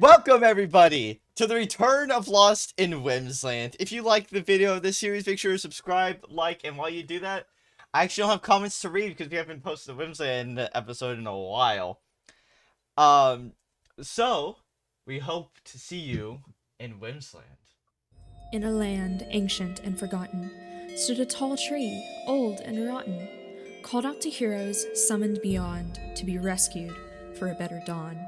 Welcome everybody to the return of Lost in Whimsland. If you like the video of this series, make sure to subscribe, like, and while you do that, I actually don't have comments to read because we haven't posted a Whimsland episode in a while. So we hope to see you in Whimsland. In a land ancient and forgotten stood a tall tree, old and rotten, called out to heroes summoned beyond to be rescued for a better dawn.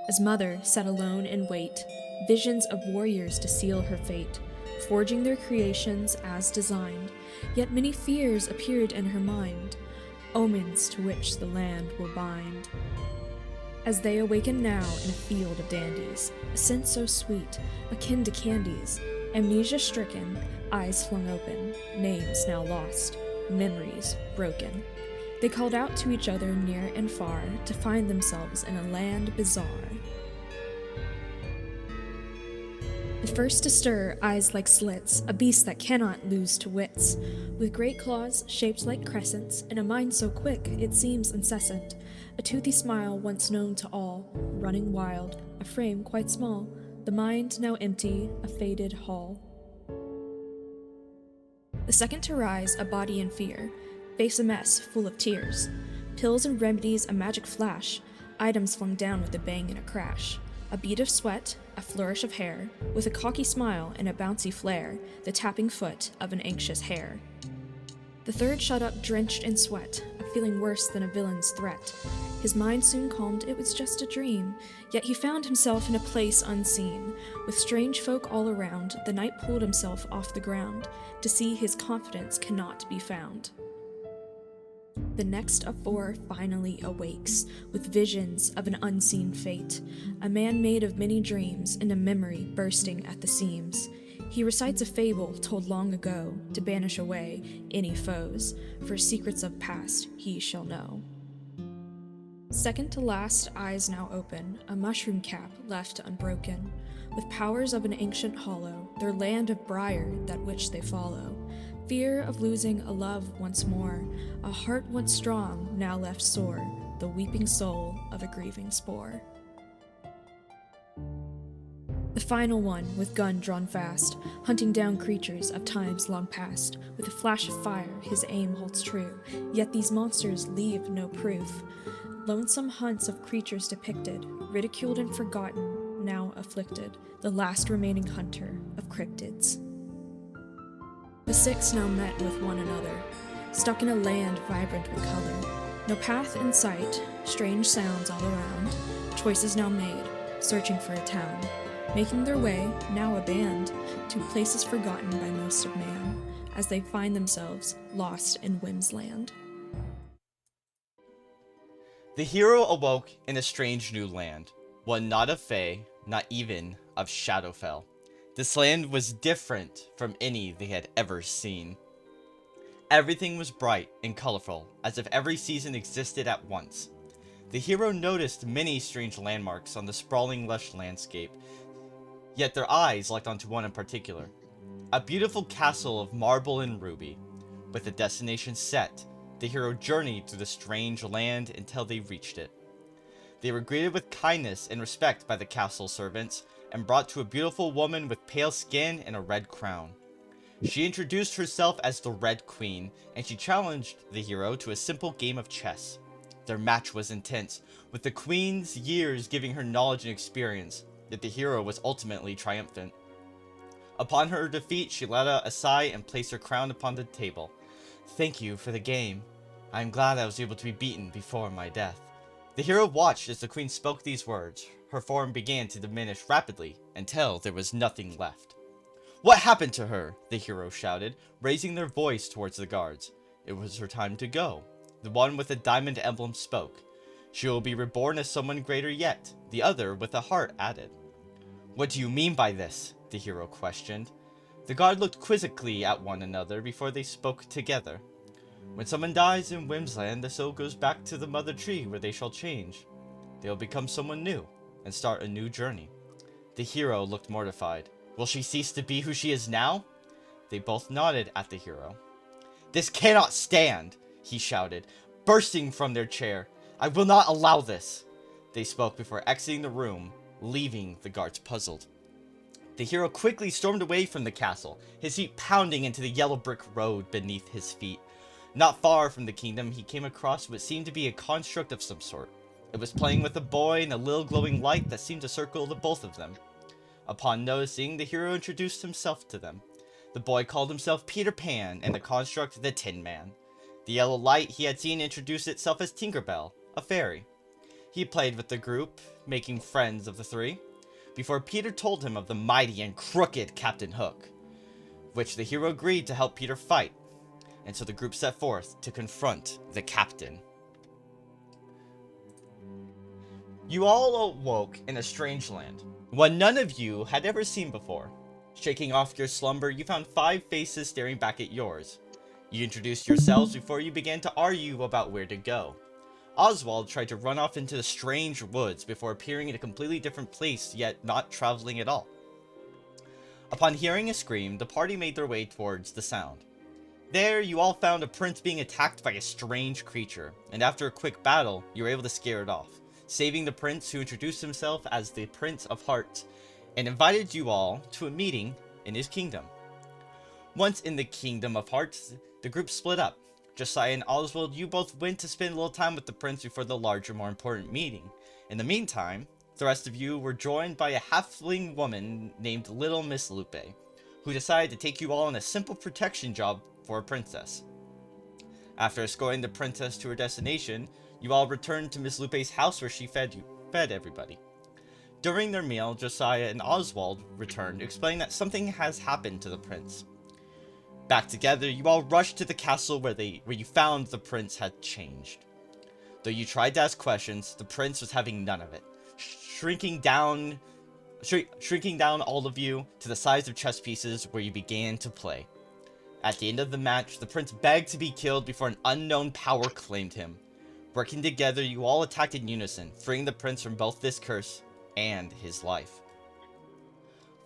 As Mother sat alone in wait, visions of warriors to seal her fate, forging their creations as designed, yet many fears appeared in her mind, omens to which the land will bind. As they awaken now in a field of dandies, a scent so sweet, akin to candies, amnesia-stricken, eyes flung open, names now lost, memories broken. They called out to each other near and far to find themselves in a land bizarre. The first to stir, eyes like slits, a beast that cannot lose to wits, with great claws shaped like crescents, and a mind so quick it seems incessant, a toothy smile once known to all, running wild, a frame quite small, the mind now empty, a faded hall. The second to rise, a body in fear, face a mess full of tears, pills and remedies a magic flash, items flung down with a bang and a crash, a bead of sweat, a flourish of hair, with a cocky smile and a bouncy flare, the tapping foot of an anxious hare. The third shut up drenched in sweat, a feeling worse than a villain's threat. His mind soon calmed, it was just a dream, yet he found himself in a place unseen. With strange folk all around, the knight pulled himself off the ground, to see his confidence cannot be found. The next of four finally awakes, with visions of an unseen fate, a man made of many dreams and a memory bursting at the seams. He recites a fable told long ago to banish away any foes, for secrets of past he shall know. Second to last, eyes now open, a mushroom cap left unbroken, with powers of an ancient hollow, their land of briar that which they follow. Fear of losing a love once more, a heart once strong now left sore, the weeping soul of a grieving spore. The final one, with gun drawn fast, hunting down creatures of times long past. With a flash of fire, his aim holds true, yet these monsters leave no proof. Lonesome hunts of creatures depicted, ridiculed and forgotten, now afflicted, the last remaining hunter of cryptids. The six now met with one another, stuck in a land vibrant with color. No path in sight, strange sounds all around, choices now made, searching for a town. Making their way, now a band, to places forgotten by most of man, as they find themselves lost in Whimsland. The hero awoke in a strange new land, one not of Fae, not even of Shadowfell. This land was different from any they had ever seen. Everything was bright and colorful, as if every season existed at once. The hero noticed many strange landmarks on the sprawling lush landscape, yet their eyes locked onto one in particular. A beautiful castle of marble and ruby. With the destination set, the hero journeyed through the strange land until they reached it. They were greeted with kindness and respect by the castle servants, and brought to a beautiful woman with pale skin and a red crown. She introduced herself as the Red Queen, and she challenged the hero to a simple game of chess. Their match was intense, with the queen's years giving her knowledge and experience, yet the hero was ultimately triumphant. Upon her defeat, she let out a sigh and placed her crown upon the table. "Thank you for the game. I am glad I was able to be beaten before my death." The hero watched as the queen spoke these words. Her form began to diminish rapidly, until there was nothing left. "What happened to her?" the hero shouted, raising their voice towards the guards. It was her time to go. The one with the diamond emblem spoke. "She will be reborn as someone greater yet," the other with a heart added. "What do you mean by this?" the hero questioned. The guard looked quizzically at one another before they spoke together. "When someone dies in Whimsland, the soul goes back to the mother tree where they shall change. They will become someone new, and start a new journey." The hero looked mortified. "Will she cease to be who she is now?" They both nodded at the hero. "This cannot stand!" he shouted, bursting from their chair. "I will not allow this!" They spoke before exiting the room, leaving the guards puzzled. The hero quickly stormed away from the castle, his feet pounding into the yellow brick road beneath his feet. Not far from the kingdom, he came across what seemed to be a construct of some sort. It was playing with a boy and a little glowing light that seemed to circle the both of them. Upon noticing, the hero introduced himself to them. The boy called himself Peter Pan, and the construct the Tin Man. The yellow light he had seen introduced itself as Tinkerbell, a fairy. He played with the group, making friends of the three, before Peter told him of the mighty and crooked Captain Hook, which the hero agreed to help Peter fight, and so the group set forth to confront the captain. You all awoke in a strange land, one none of you had ever seen before. Shaking off your slumber, you found 5 faces staring back at yours. You introduced yourselves before you began to argue about where to go. Oswald tried to run off into the strange woods before appearing in a completely different place, yet not traveling at all. Upon hearing a scream, the party made their way towards the sound. There, you all found a prince being attacked by a strange creature, and after a quick battle, you were able to scare it off, saving the prince, who introduced himself as the Prince of Hearts, and invited you all to a meeting in his kingdom. Once in the Kingdom of Hearts, the group split up. Josiah and Oswald, you both went to spend a little time with the prince before the larger, more important meeting. In the meantime, the rest of you were joined by a halfling woman named Little Miss Lupe, who decided to take you all on a simple protection job for a princess. After escorting the princess to her destination, you all returned to Miss Lupe's house where she fed everybody. During their meal, Josiah and Oswald returned, explaining that something has happened to the prince. Back together, you all rushed to the castle where you found the prince had changed. Though you tried to ask questions, the prince was having none of it, shrinking down all of you to the size of chess pieces where you began to play. At the end of the match, the prince begged to be killed before an unknown power claimed him. Working together, you all attacked in unison, freeing the prince from both this curse and his life.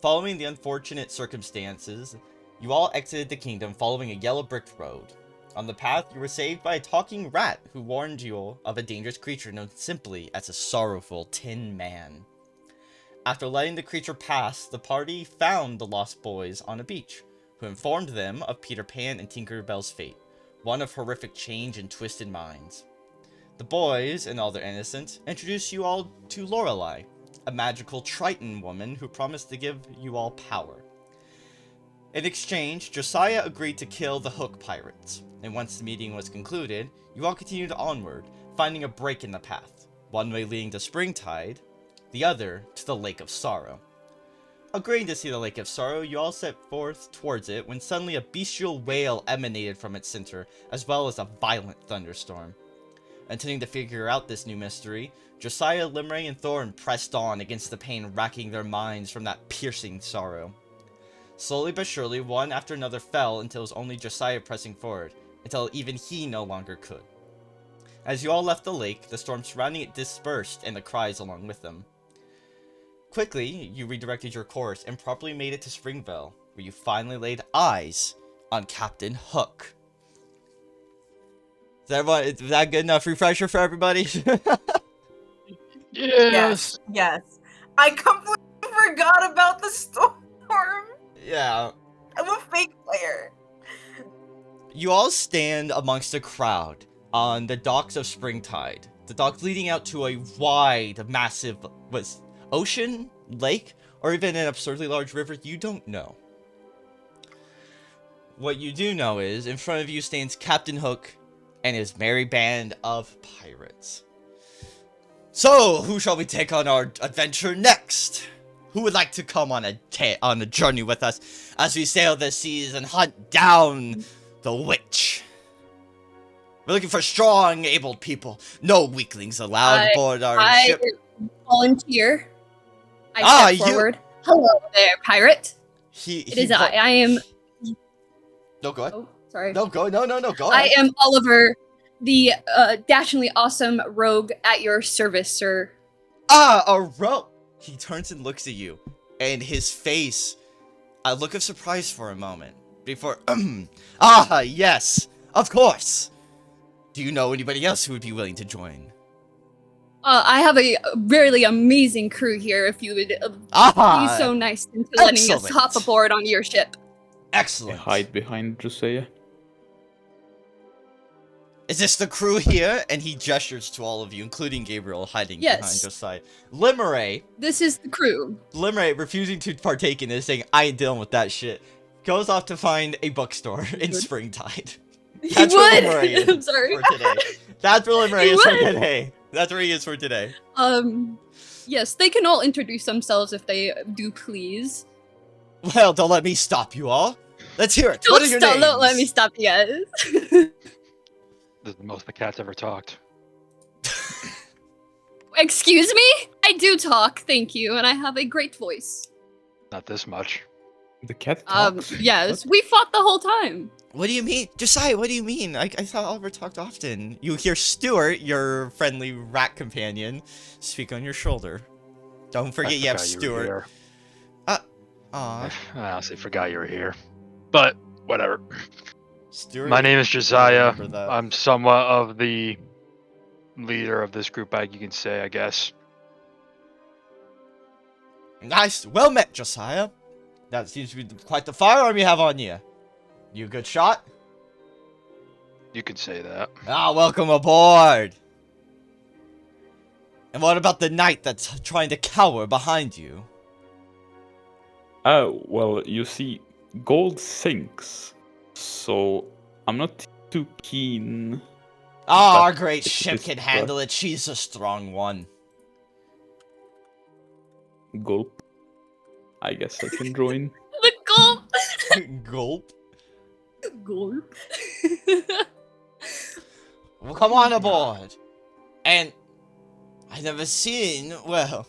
Following the unfortunate circumstances, you all exited the kingdom following a yellow brick road. On the path, you were saved by a talking rat who warned you of a dangerous creature known simply as a sorrowful Tin Man. After letting the creature pass, the party found the lost boys on a beach, who informed them of Peter Pan and Tinkerbell's fate, one of horrific change and twisted minds. The boys, in all their innocence, introduced you all to Lorelei, a magical Triton woman who promised to give you all power. In exchange, Josiah agreed to kill the Hook pirates, and once the meeting was concluded, you all continued onward, finding a break in the path, one way leading to Springtide, the other to the Lake of Sorrow. Agreeing to see the Lake of Sorrow, you all set forth towards it when suddenly a bestial wail emanated from its center, as well as a violent thunderstorm. Intending to figure out this new mystery, Josiah, Limray, and Thorn pressed on against the pain racking their minds from that piercing sorrow. Slowly but surely, one after another fell until it was only Josiah pressing forward, until even he no longer could. As you all left the lake, the storm surrounding it dispersed and the cries along with them. Quickly, you redirected your course and properly made it to Springville, where you finally laid eyes on Captain Hook. Is that good enough refresher for everybody? Yes. Yes. I completely forgot about the storm. Yeah. I'm a fake player. You all stand amongst a crowd on the docks of Springtide. The docks leading out to a wide, massive, ocean, lake, or even an absurdly large river, you don't know. What you do know is, in front of you stands Captain Hook and his merry band of pirates. So, who shall we take on our adventure next? Who would like to come on a journey with us as we sail the seas and hunt down the witch? We're looking for strong, able people. No weaklings allowed aboard our ship. I volunteer. I step forward. Hello there, pirate. I am. No, go ahead. Oh, sorry. No, go ahead. I am Oliver, the dashingly awesome rogue at your service, sir. Ah, a rogue. He turns and looks at you, and his face, a look of surprise for a moment. Before, yes, of course. Do you know anybody else who would be willing to join? I have a really amazing crew here. If you would be so nice into letting us hop aboard on your ship. Excellent. I hide behind Josiah. Is this the crew here? And he gestures to all of you, including Gabriel, hiding behind Josiah. Limeray. This is the crew. Limeray, refusing to partake in this, saying, I ain't dealing with that shit, goes off to find a bookstore in Springtide. That's where Limeray is I'm sorry. for today. That's where Limeray is for today. That's where he is for today. Yes, they can all introduce themselves if they do please. Well, don't let me stop you all. Let's hear it. What are your names? Don't let me stop you guys. This is the most the cat's ever talked. Excuse me? I do talk, thank you, and I have a great voice. Not this much. The cat talks? Yes, we fought the whole time. What do you mean? Josiah, what do you mean? I thought Oliver talked often. You hear Stuart, your friendly rat companion, speak on your shoulder. Don't forget you have Stuart. I honestly forgot you were here. But, whatever. Stuart, my name is Josiah. I'm somewhat of the leader of this group, you can say, I guess. Nice. Well met, Josiah. That seems to be quite the firearm you have on you. You a good shot? You could say that. Ah, welcome aboard. And what about the knight that's trying to cower behind you? Well, you see, gold sinks, so I'm not too keen. Ah, our great ship can handle it. She's a strong one. Gulp. I guess I can join. The gulp! Gulp? Gulp. Well, come on aboard. And I've never seen, well,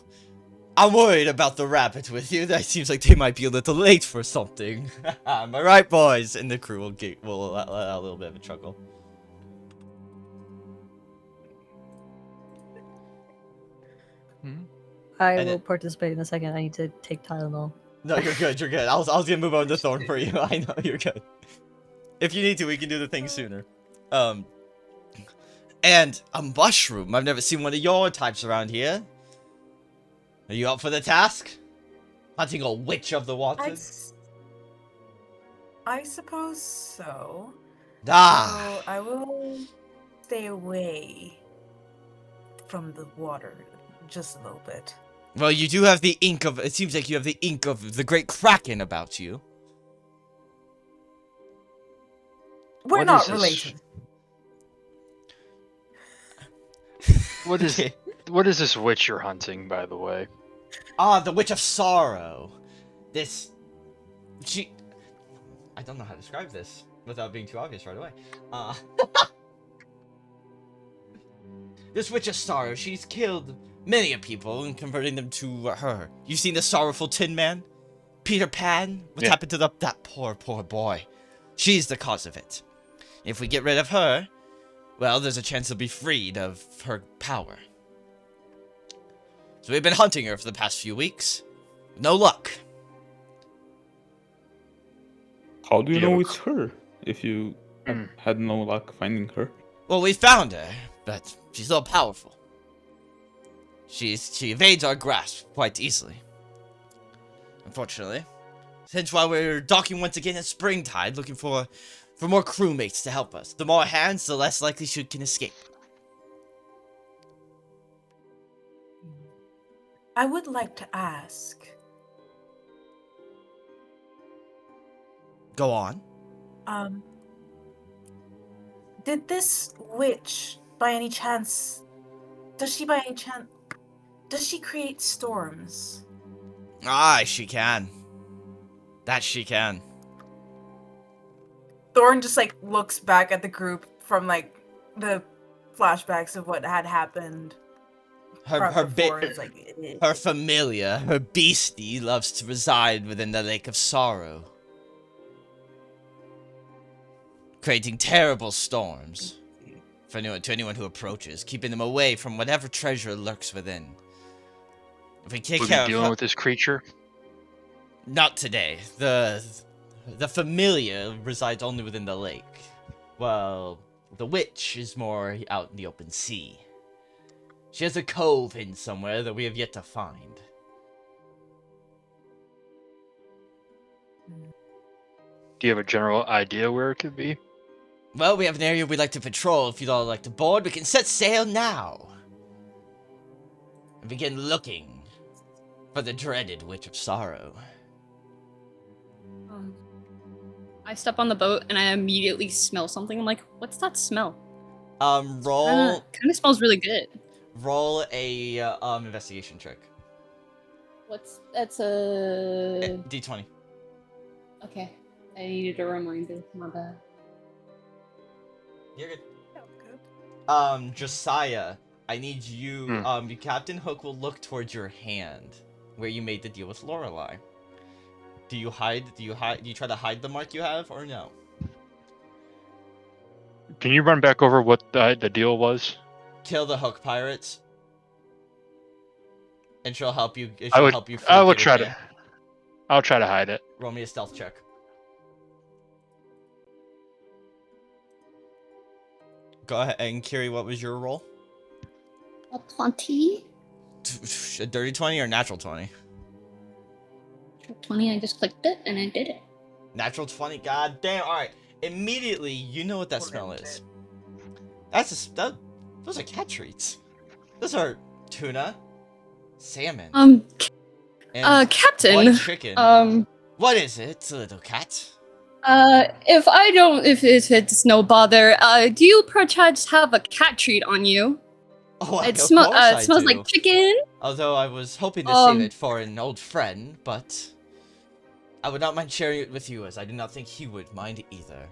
I'm worried about the rabbit with you. That seems like they might be a little late for something. Am I right, boys? And the crew will let out a little bit of a chuckle. I will participate in a second. I need to take Tylenol. No, you're good. You're good. I was gonna move on to Thorn for you. I know you're good. If you need to, we can do the thing sooner. And a mushroom. I've never seen one of your types around here. Are you up for the task? Hunting a witch of the waters? I suppose so. Ah. So I will stay away from the water just a little bit. Well, you do have the ink of... It seems like you have the ink of the Great Kraken about you. We're not related. What is this witch you're hunting, by the way? Ah, the Witch of Sorrow. I don't know how to describe this without being too obvious right away. This Witch of Sorrow, she's killed many a people and converting them to her. You've seen the sorrowful Tin Man? Peter Pan? What happened to that poor boy? She's the cause of it. If we get rid of her, well, there's a chance to be freed of her power. So we've been hunting her for the past few weeks. No luck. How do you know it's her, if you had no luck finding her? Well, we found her, but she's so powerful. She evades our grasp quite easily. Unfortunately. Hence why we're docking once again at Springtide, looking for more crewmates to help us. The more hands, the less likely she can escape. I would like to ask. Go on. Did this witch, by any chance, does she create storms? Ah, she can. That she can. Thorn just looks back at the group from the flashbacks of what had happened. Her familiar, her beastie, loves to reside within the Lake of Sorrow, creating terrible storms to anyone who approaches, keeping them away from whatever treasure lurks within. If we take care of dealing with this creature? Not today. The familiar resides only within the lake. Well, the witch is more out in the open sea. She has a cove in somewhere that we have yet to find. Do you have a general idea where it could be? Well, we have an area we'd like to patrol. If you'd all like to board, we can set sail now. And begin looking for the dreaded Witch of Sorrow. I step on the boat and I immediately smell something. I'm like, what's that smell? Roll. Kind of smells really good. Roll a investigation check. That's a D20. Okay. I needed a reminder. My bad. You're good. Josiah, I need you. Captain Hook will look towards your hand, where you made the deal with Lorelei. Do you hide? Do you try to hide the mark you have, or no? Can you run back over what the deal was? Kill the Hook pirates, and she'll help you. I will try to. I'll try to hide it. Roll me a stealth check. Go ahead, and Kiri, what was your roll? A 20. A dirty 20 or natural 20? 20, I just clicked it and I did it. Natural 20, god damn. Alright, immediately you know what that smell is. Those are cat treats. Those are tuna, salmon, and Captain. white chicken. What is it, little cat? If it's no bother, do you perchance have a cat treat on you? Oh, it smells like chicken. Although I was hoping to save it for an old friend, but I would not mind sharing it with you, as I do not think he would mind either.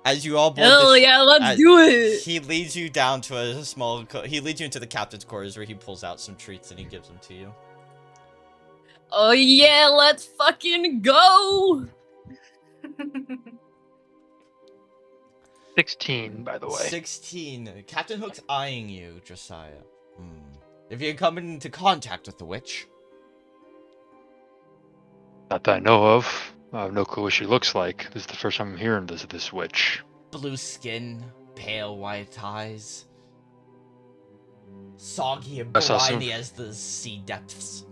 As you all board Hell yeah, let's do it! He leads you down to a small... he leads you into the captain's quarters, where he pulls out some treats and he gives them to you. Oh yeah, let's fucking go! 16, by the way. 16. Captain Hook's eyeing you, Josiah. Have you come into contact with the witch? Not that I know of. I have no clue what she looks like. This is the first time I'm hearing this witch. Blue skin, pale white eyes. Soggy and briny as the sea depths.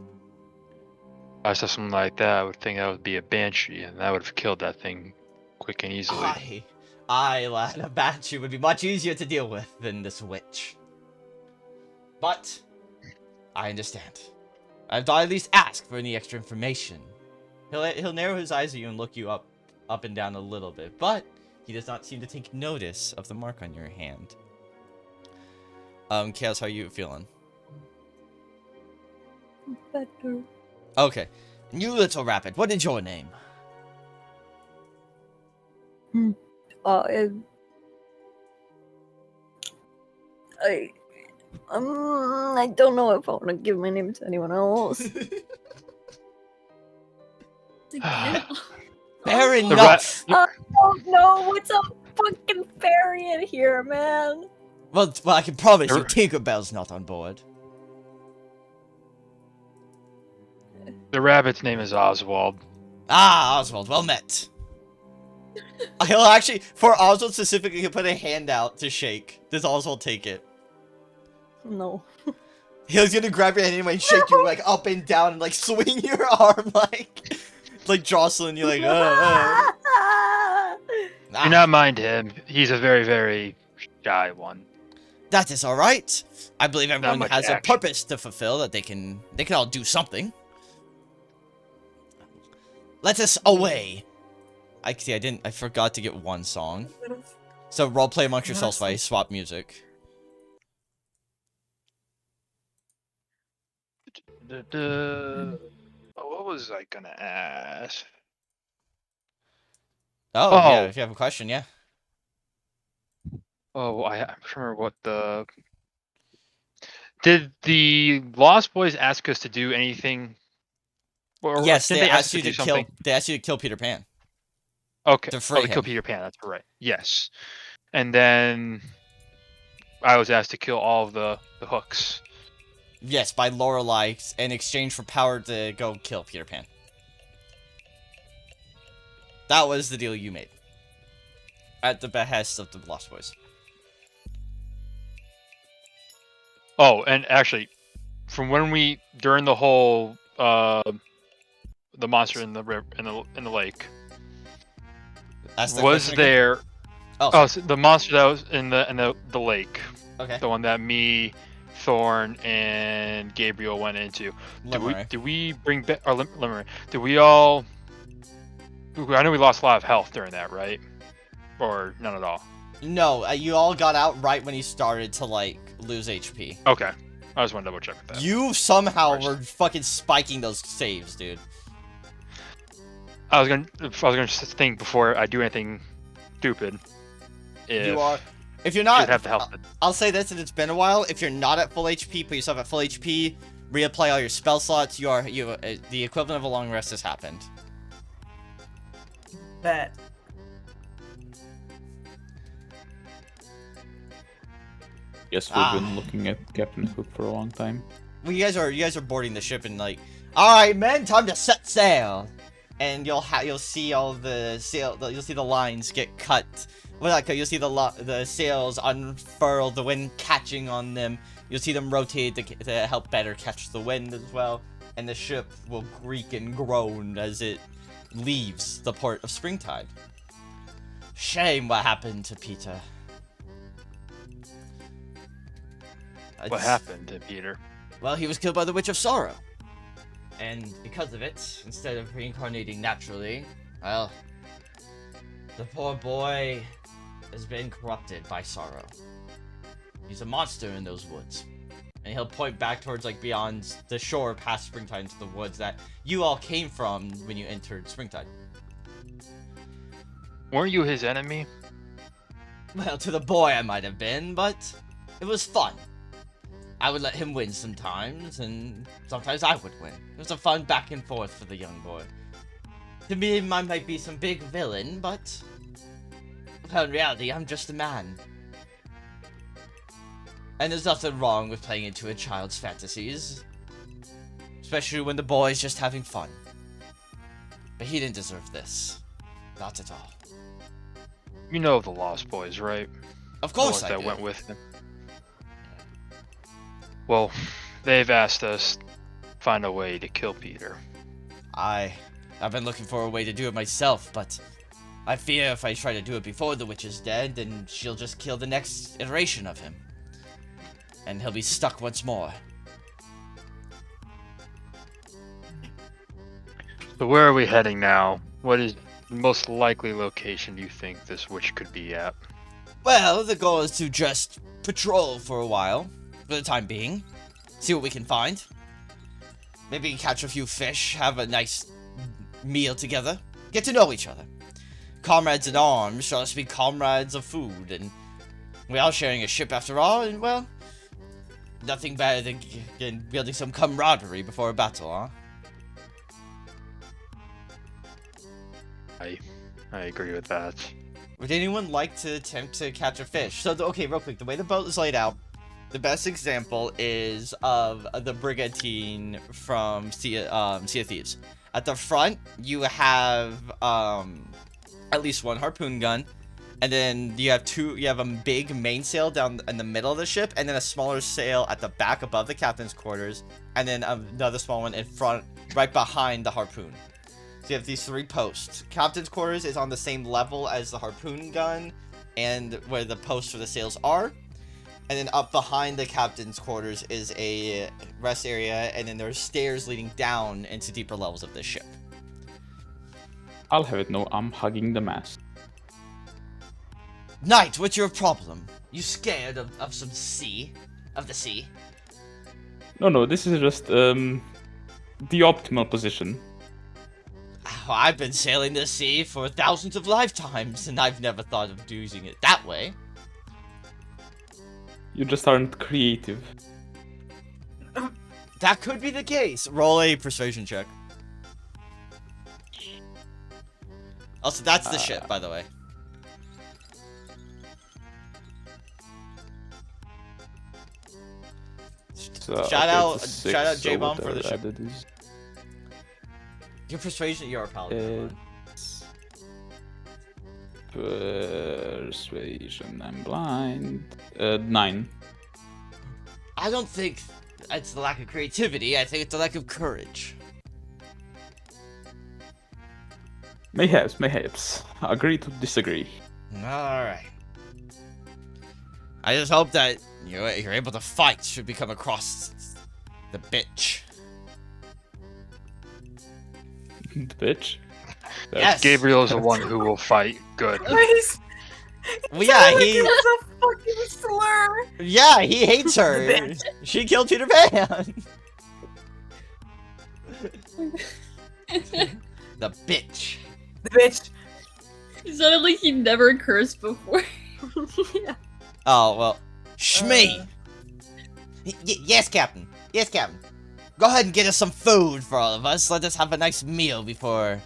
If I saw something like that, I would think that would be a banshee, and that would have killed that thing quick and easily. Aye, lad, a banshee would be much easier to deal with than this witch. But, I understand. I thought I'd at least ask for any extra information. He'll narrow his eyes at you and look you up and down a little bit, but he does not seem to take notice of the mark on your hand. Chaos, how are you feeling? Better. Okay. You little rabbit, what is your name? I don't know if I want to give my name to anyone else. Fair enough. I don't know what's a fucking fairy in here, man. Well, I can promise you Tinkerbell's not on board. The rabbit's name is Oswald. Ah, Oswald, well met. He'll actually, for Oswald specifically, he'll put a hand out to shake. Does Oswald take it? No. He's gonna grab your hand anyway and shake you like up and down and like swing your arm like jostling you like. Do not mind him. He's a very, very shy one. That is all right. I believe everyone has action. a purpose to fulfill. That they can all do something. Let us away. I forgot to get one song. So roleplay amongst yourselves while I swap music. What was I gonna ask? Oh, yeah, if you have a question, yeah. Oh, I remember what the... Did the Lost Boys ask us to do anything? Or yes, they asked you to kill. They asked you to kill Peter Pan. Okay. To free him. Kill Peter Pan. That's right. Yes. And then I was asked to kill all of the hooks. Yes, by Lorelei in exchange for power to go kill Peter Pan. That was the deal you made. At the behest of the Lost Boys. Oh, and actually, from when during the whole the monster in the river in the lake, was there? Oh, so the monster that was in the lake. Okay. The one that me, Thorn, and Gabriel went into. Did we bring back our Limerence? Did we all? I know we lost a lot of health during that, right? Or none at all? No, you all got out right when you started to like lose HP. Okay, I just want to double check with that. You somehow were fucking spiking those saves, dude. I was gonna just think before I do anything stupid. If you're not, have the health. I'll say this, and it's been a while. If you're not at full HP, put yourself at full HP. Reapply all your spell slots. The equivalent of a long rest has happened. Bet. Yes, we've been looking at Captain Hook for a long time. Well, you guys are boarding the ship and like, all right, men, time to set sail. And you'll see all the you'll see the lines get cut. Well, like you'll see the sails unfurl, the wind catching on them. You'll see them rotate to help better catch the wind as well. And the ship will creak and groan as it leaves the port of Springtide. Shame what happened to Peter. What happened to Peter? Well, he was killed by the Witch of Sorrow. And because of it, instead of reincarnating naturally, well, the poor boy has been corrupted by sorrow. He's a monster in those woods. And he'll point back towards, like, beyond the shore past Springtide into the woods that you all came from when you entered Springtide. Weren't you his enemy? Well, to the boy I might have been, but it was fun. I would let him win sometimes, and sometimes I would win. It was a fun back and forth for the young boy. To me, I might be some big villain, but well, in reality, I'm just a man. And there's nothing wrong with playing into a child's fantasies. Especially when the boy's just having fun. But he didn't deserve this. Not at all. You know the Lost Boys, right? Of course I do. That went with him. Well, they've asked us to find a way to kill Peter. I've been looking for a way to do it myself, but I fear if I try to do it before the witch is dead, then she'll just kill the next iteration of him. And he'll be stuck once more. So where are we heading now? What is the most likely location you think this witch could be at? Well, the goal is to just patrol for a while. For the time being. See what we can find. Maybe catch a few fish, have a nice meal together. Get to know each other. Comrades in arms shall also be comrades of food, and we're all sharing a ship after all, and well, nothing better than building some camaraderie before a battle, huh? I agree with that. Would anyone like to attempt to catch a fish? So, okay, real quick, the way the boat is laid out, the best example is of the brigantine from Sea of Thieves. At the front, you have at least one harpoon gun, and then you have a big mainsail down in the middle of the ship, and then a smaller sail at the back above the captain's quarters, and then another small one in front, right behind the harpoon. So you have these three posts. Captain's quarters is on the same level as the harpoon gun, and where the posts for the sails are. And then up behind the captain's quarters is a rest area, and then there's stairs leading down into deeper levels of this ship. I'll have it know I'm hugging the mast. Knight, what's your problem? You scared of some sea? Of the sea? No, this is just the optimal position. Oh, I've been sailing the sea for thousands of lifetimes, and I've never thought of using it that way. You just aren't creative. That could be the case. Roll a persuasion check. Also, that's the ship, by the way. So, shout out so J-Bomb for the ship. Is... Your persuasion, you're a paladin. Persuasion, I'm blind. 9. I don't think it's the lack of creativity. I think it's the lack of courage. Mayhaps. Agree to disagree. Alright. I just hope that you're able to fight should we come across the bitch. The bitch? Yes. Gabriel is the one who will fight. Good. Well, yeah, he. It's a fucking slur. Yeah, he hates her. She killed Peter Pan. The bitch. The bitch. It sounded like he never cursed before. Yeah. Oh, well. Shmee! Yes, Captain. Yes, Captain. Go ahead and get us some food for all of us. Let us have a nice meal before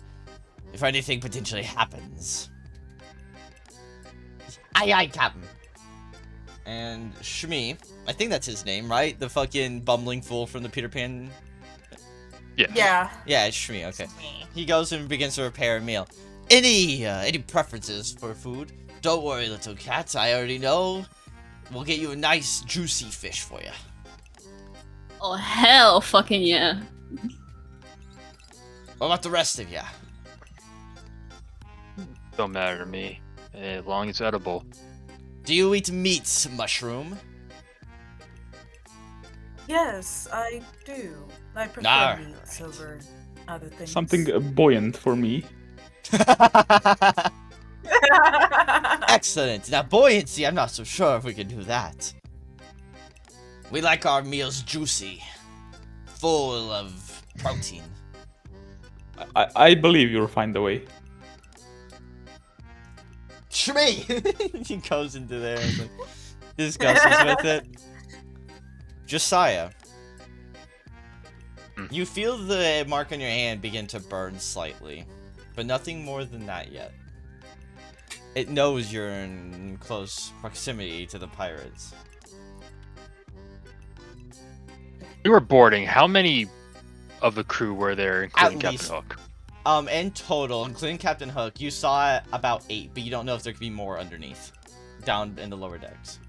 anything potentially happens. Aye, aye, Captain. And Shmee, I think that's his name, right? The fucking bumbling fool from the Peter Pan... Yeah. Yeah, it's Shmee, okay. He goes and begins to prepare a meal. Any preferences for food? Don't worry, little cat. I already know. We'll get you a nice, juicy fish for you. Oh, hell fucking yeah. What about the rest of ya? Don't matter to me, as long as it's edible. Do you eat meat, mushroom? Yes, I do. I prefer Alright. meats over other things. Something buoyant for me. Excellent. Now, buoyancy, I'm not so sure if we can do that. We like our meals juicy, full of protein. I believe you'll find a way. Shmee! He goes into there and like, discusses with it. Josiah. You feel the mark on your hand begin to burn slightly, but nothing more than that yet. It knows you're in close proximity to the pirates. We were boarding. How many of the crew were there, including At least, Captain Hook? In total, including Captain Hook, you saw about 8, but you don't know if there could be more underneath, down in the lower decks.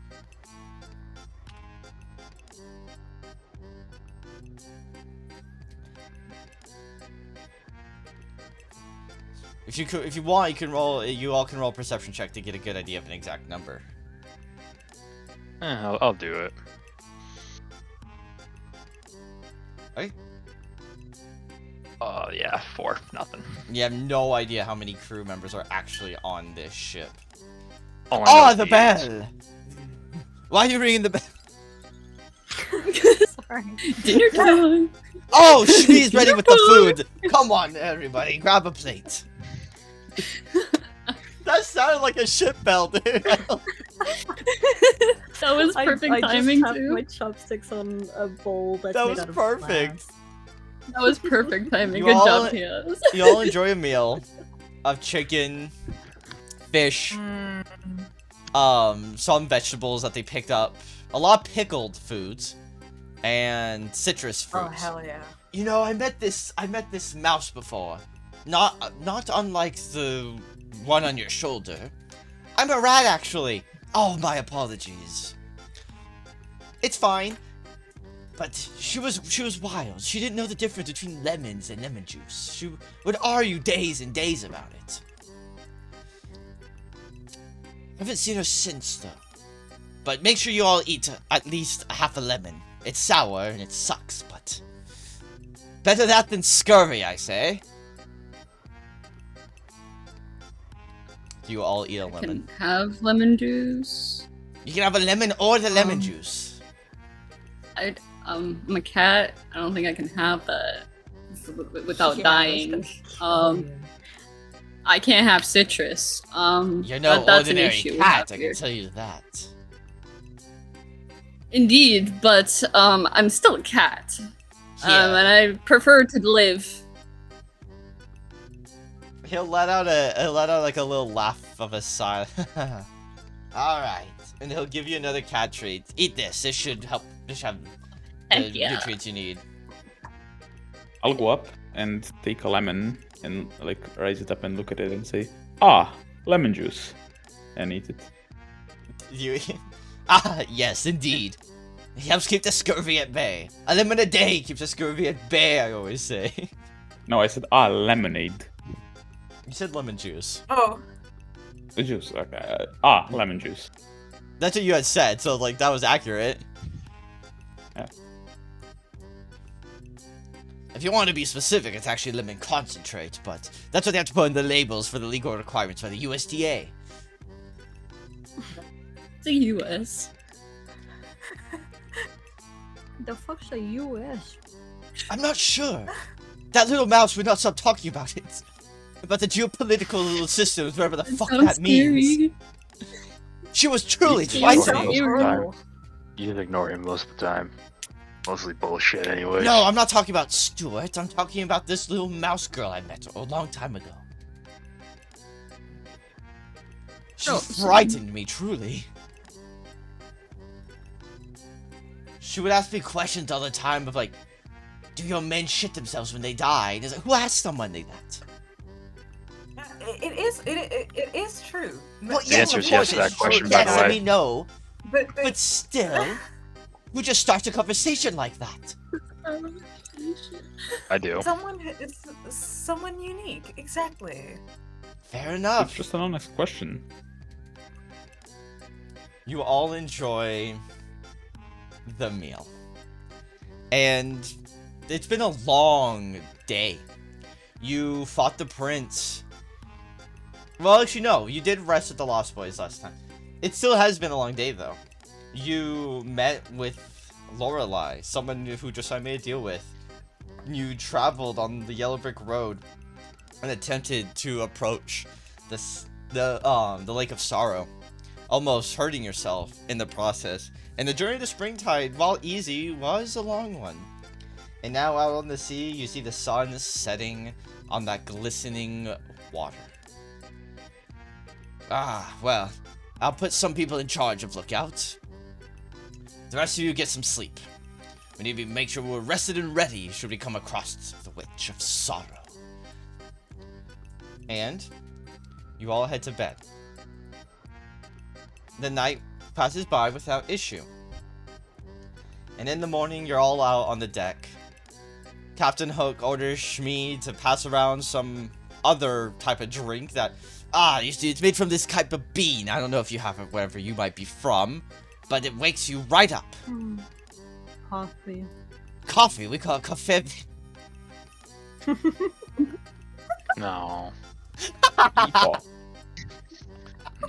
If you want, you can roll. You all can roll a perception check to get a good idea of an exact number. I'll do it. Okay. Yeah, 4. Nothing. You have no idea how many crew members are actually on this ship. All I know Oh, is the these. bell! Why are you ringing the bell? Sorry. Dinner time! Oh, Shmee's ready with the food! Come on, everybody, grab a plate. That sounded like a ship bell, dude. That was perfect I timing, just have too. my chopsticks on a bowl that's That made was out of perfect. glass. That was perfect timing. You Good all- job, Tias. You all enjoy a meal of chicken, fish, some vegetables that they picked up, a lot of pickled foods, and citrus fruits. Oh hell yeah. You know, I met this mouse before. Not unlike the one on your shoulder. I'm a rat, actually. Oh, my apologies. It's fine. But she was wild. She didn't know the difference between lemons and lemon juice. She would argue days and days about it. I haven't seen her since, though. But make sure you all eat at least half a lemon. It's sour and it sucks, but better that than scurvy, I say. Do you all eat a lemon? Can have lemon juice. You can have a lemon or the lemon juice. I'm a cat. I don't think I can have that without Yeah, dying. I can't have citrus. You're no that's an ordinary issue we cat, have I here. can tell you that. Indeed, but I'm still a cat. Yeah. And I prefer to live. He'll let out like a little laugh of a sigh. Alright. And he'll give you another cat treat. Eat this. This should help. This should have the Heck yeah. nutrients you need. I'll go up and take a lemon and like raise it up and look at it and say, "Ah, lemon juice," and eat it. You. Ah, yes, indeed. It helps keep the scurvy at bay. A lemon a day keeps the scurvy at bay, I always say. No, I said lemonade. You said lemon juice. Oh. The juice, okay. Lemon juice. That's what you had said, so like that was accurate. Yeah. If you want to be specific, it's actually lemon concentrate, but that's what they have to put in the labels for the legal requirements by the USDA. The US. The fuck's the US? I'm not sure. That little mouse would not stop talking about it. About the geopolitical little systems, whatever the fuck that means. She was truly frightening. You just ignore him most of the time. Mostly bullshit anyway. No, I'm not talking about Stuart. I'm talking about this little mouse girl I met a long time ago. She frightened me, truly. She would ask me questions all the time of like, do your men shit themselves when they die? And it's like, who asked someone like that? It is true. Well, The answer is yes to that question, by the yes, way. I mean no. But Still, who just starts a conversation like that? I do. Someone unique, exactly. Fair enough. It's just an honest question. You all enjoy the meal. And it's been a long day. You fought the prince. Well, actually, no. You did rest at the Lost Boys last time. It still has been a long day, though. You met with Lorelei, someone who Josiah made a deal with. You traveled on the Yellow Brick Road and attempted to approach the Lake of Sorrow, almost hurting yourself in the process. And the journey to Springtide, while easy, was a long one. And now out on the sea, you see the sun setting on that glistening water. Well, I'll put some people in charge of lookouts. The rest of you get some sleep. We need to make sure we're rested and ready should we come across the Witch of Sorrow. And you all head to bed. The night passes by without issue. And in the morning, you're all out on the deck. Captain Hook orders Shmi to pass around some other type of drink that, it's made from this type of bean. I don't know if you have it wherever you might be from, but it wakes you right up. Coffee. Coffee, we call it coffee. No.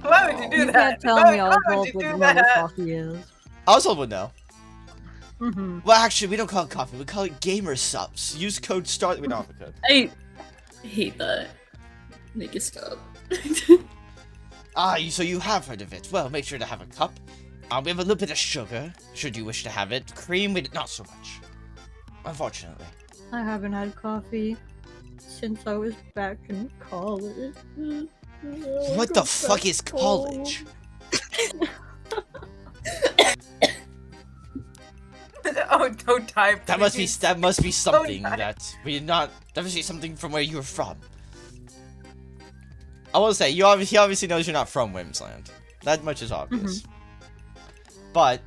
Why would you do You that? can't tell Why me would Oswald you what do normal that? coffee is. Oswald would know. Mm-hmm. Well, actually, we don't call it coffee. We call it gamer subs. Use code STAR. We don't have a code. I hate that. Make it stop. So you have heard of it. Well, make sure to have a cup. We have a little bit of sugar, should you wish to have it. Cream, not so much. Unfortunately. I haven't had coffee since I was back in college. What the fuck is college? Oh, don't type. That must be something that that must be something from where you're from. I will say, he obviously knows you're not from Whimsland. That much is obvious. Mm-hmm. But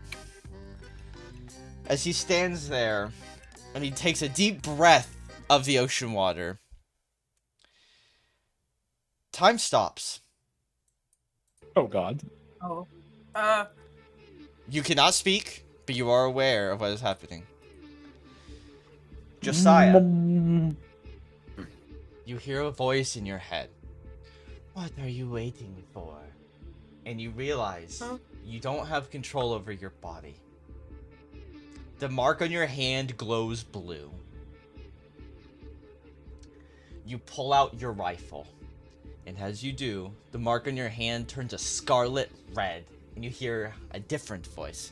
as he stands there and he takes a deep breath of the ocean water, time stops. Oh god. Oh. You cannot speak, but you are aware of what is happening. Josiah, you hear a voice in your head. What are you waiting for? And you realize you don't have control over your body. The mark on your hand glows blue. You pull out your rifle. And as you do, the mark on your hand turns a scarlet red. And you hear a different voice.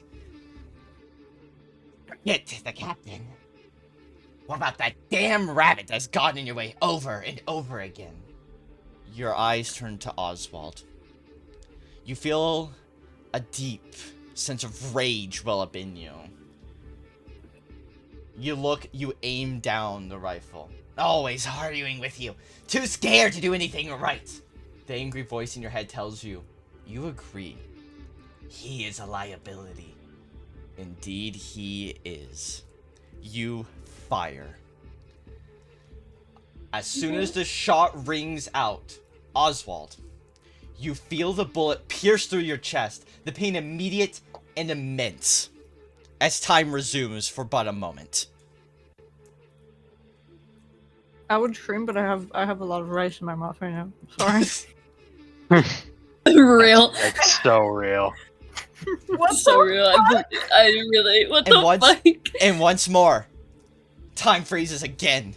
Forget the captain. What about that damn rabbit that's gotten in your way over and over again? Your eyes turn to Oswald. You feel a deep sense of rage well up in you. You aim down the rifle. Always arguing with you. Too scared to do anything right. The angry voice in your head tells you, you agree. He is a liability. Indeed, he is. You fire. As soon as the shot rings out, Oswald, you feel the bullet pierce through your chest, the pain immediate and immense, as time resumes for but a moment. I would scream, but I have a lot of rice in my mouth right now. Sorry. Real. That's so real. What So the real. I relate. What the fuck? And once more, time freezes again.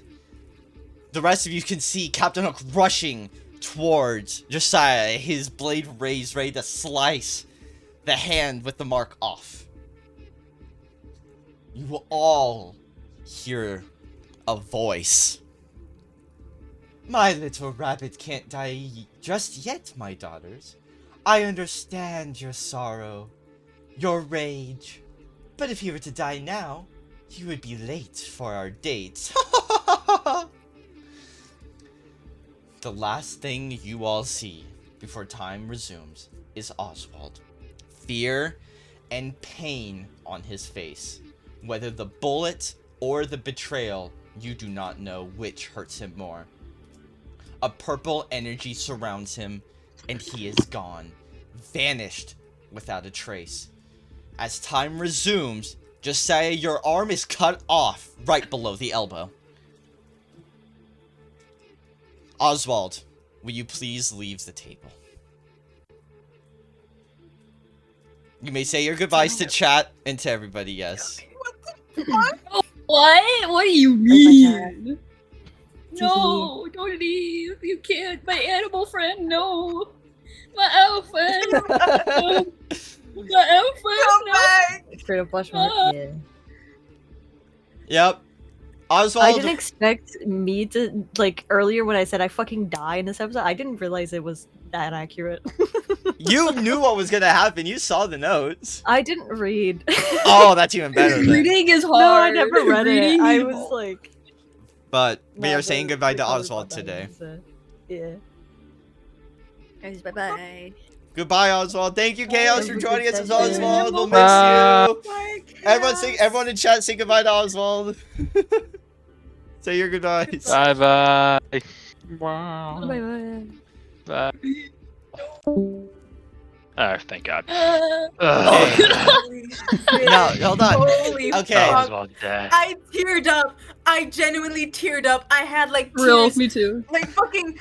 The rest of you can see Captain Hook rushing towards Josiah, his blade raised, ready to slice the hand with the mark off. You will all hear a voice. My little rabbit can't die just yet, my daughters. I understand your sorrow, your rage. But if you were to die now, you would be late for our date. The last thing you all see before time resumes is Oswald. Fear and pain on his face. Whether the bullet or the betrayal, you do not know which hurts him more. A purple energy surrounds him, and he is gone, vanished without a trace. As time resumes, Josiah, your arm is cut off right below the elbow. Oswald, will you please leave the table? You may say your goodbyes to chat and to everybody, yes. What? What do you mean? No, don't leave. You can't. My animal friend, no. My owl friend. No. My owl friend, Come back! Straight up blush mark. Yeah. Yep. Oswald. I didn't expect me to, like, earlier when I said I fucking die in this episode, I didn't realize it was that accurate. You knew what was gonna happen. You saw the notes. I didn't read. Oh, that's even better. Then. Reading is hard. No, I never read Reading it. I is was hard. like... But we Nah, are saying the- goodbye the to colors Oswald about that today. is, yeah. Guys, bye-bye. Goodbye, Oswald. Thank you, Chaos, for joining us as Oswald. We'll miss Bye. you. Everyone in chat, say goodbye to Oswald. Say your goodbyes. Bye bye. Wow. Bye-bye. Bye. Oh, thank God. Uh, Ugh. No, hold on. Holy Okay. That was fuck. well dead. I teared up. I genuinely teared up. I had like Real, tears. me too. Like fucking.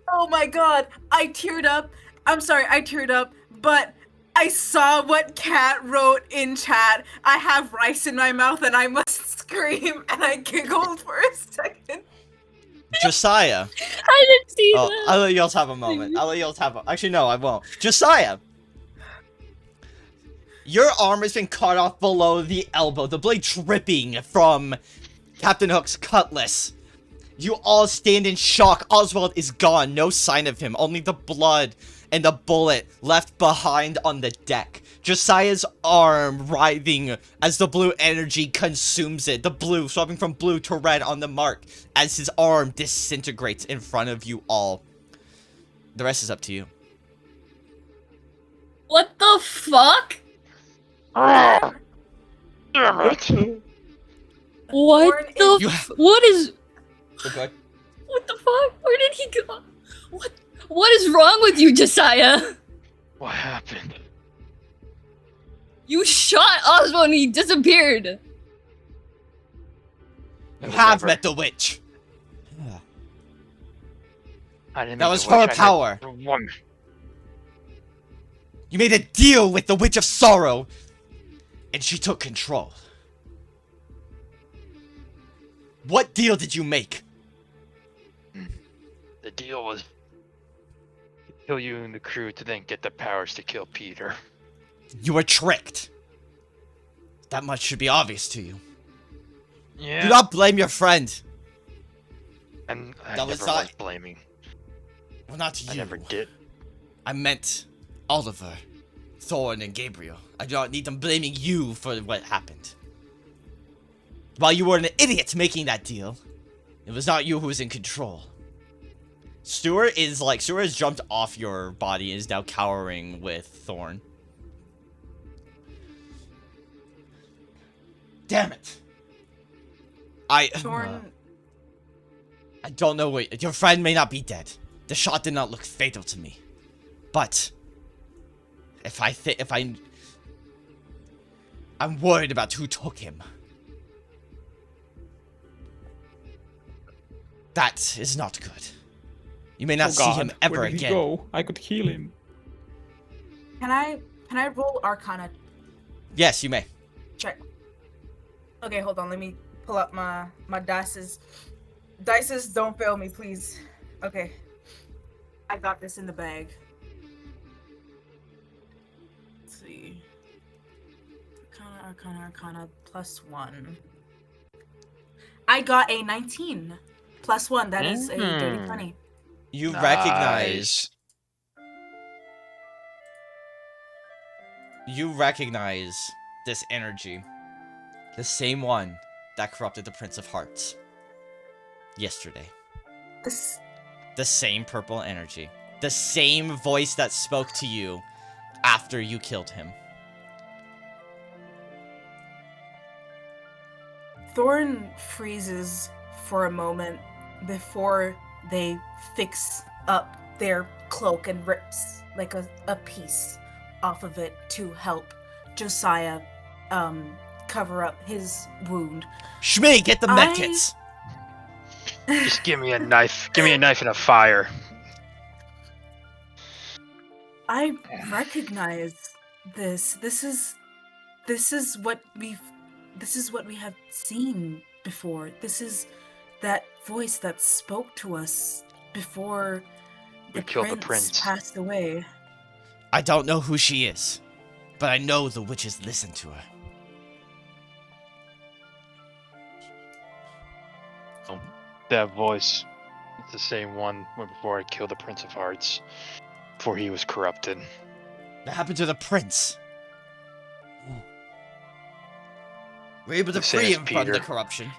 Oh my god. I teared up. I'm sorry, I teared up, but I saw what Kat wrote in chat. I have rice in my mouth and I must scream, and I giggled for a second. Josiah. I didn't see Oh, that. I'll let you all have a moment. Actually, no, I won't. Josiah. Your arm has been cut off below the elbow, the blade dripping from Captain Hook's cutlass. You all stand in shock. Oswald is gone. No sign of him. Only the blood and the bullet left behind on the deck. Josiah's arm writhing as the blue energy consumes it. The blue swapping from blue to red on the mark as his arm disintegrates in front of you all. The rest is up to you. What the fuck? Ah, damn it. What the? You- What is? Okay. What the fuck? Where did he go? What? What is wrong with you, Josiah? What happened? You shot Oswald and he disappeared. You It was have never- met the witch. I didn't That make was the her witch, I met power. the woman. You made a deal with the Witch of Sorrow, and she took control. What deal did you make? The deal was to kill you and the crew to then get the powers to kill Peter. You were tricked. That much should be obvious to you. Yeah. Do not blame your friend. And I That was never not- was blaming. Well, not you. I never did. I meant Oliver, Thorn, and Gabriel. I do not need them blaming you for what happened. While you were an idiot making that deal, it was not you who was in control. Stuart has jumped off your body and is now cowering with Thorn. Damn it! Thorn. I don't know what your friend may not be dead. The shot did not look fatal to me, but I'm worried about who took him. That is not good. You may not see him ever where did again. He go? I could heal him. Can I roll Arcana Yes, you may. check? Okay, hold on. Let me pull up my dices. Dices, don't fail me, please. Okay. I got this in the bag. Let's see. Arcana, +1. I got a 19. +1, that is a dirty 20. You recognize. You recognize this energy. The same one that corrupted the Prince of Hearts. Yesterday. This... The same purple energy. The same voice that spoke to you after you killed him. Thorn freezes for a moment before they fix up their cloak and rips like a piece off of it to help Josiah cover up his wound. Shmee, get the medkits! Just give me a knife. Give me a knife and a fire. I recognize this. This is what we have seen before. This is that voice that spoke to us before We killed the prince. passed away. I don't know who she is, but I know the witches listen to her. That voice, it's the same one before I killed the Prince of Hearts, before he was corrupted. What happened to the prince? We're able to The same free as him from the Peter. corruption.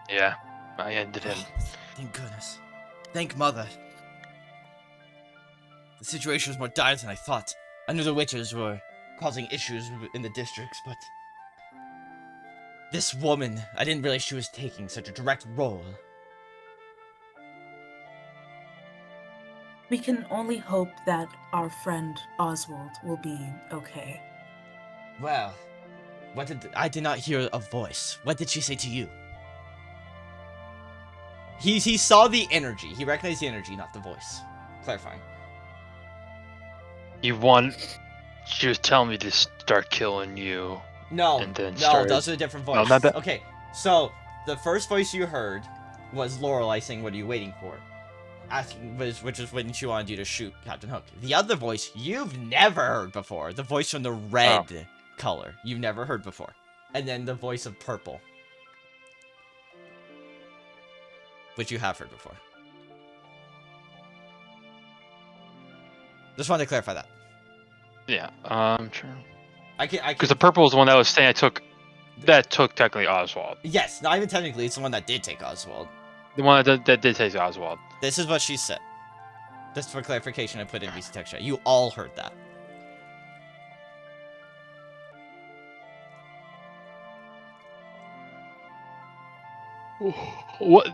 Yeah, I ended him. Thank goodness. Thank Mother. The situation was more dire than I thought. I knew the witches were causing issues in the districts, but... This woman, I didn't realize she was taking such a direct role. We can only hope that our friend Oswald will be okay. Well, I did not hear a voice. What did she say to you? He saw the energy. He recognized the energy, not the voice. Clarifying. She was telling me to start killing you. No, And then no, started- those are different No, voices. not that- Okay, so the first voice you heard was Lorelei saying, "What are you waiting for?" Which is when she wanted you to shoot Captain Hook. The other voice you've never heard before, the voice from the red color, you've never heard before, and then the voice of purple, which you have heard before. Just wanted to clarify that. Yeah, sure. I can. Because the purple was the one that was saying that took technically Oswald. Yes, not even technically. It's the one that did take Oswald. The one that did take Oswald. This is what she said. Just for clarification, I put in VC Tech Chat. You all heard that. What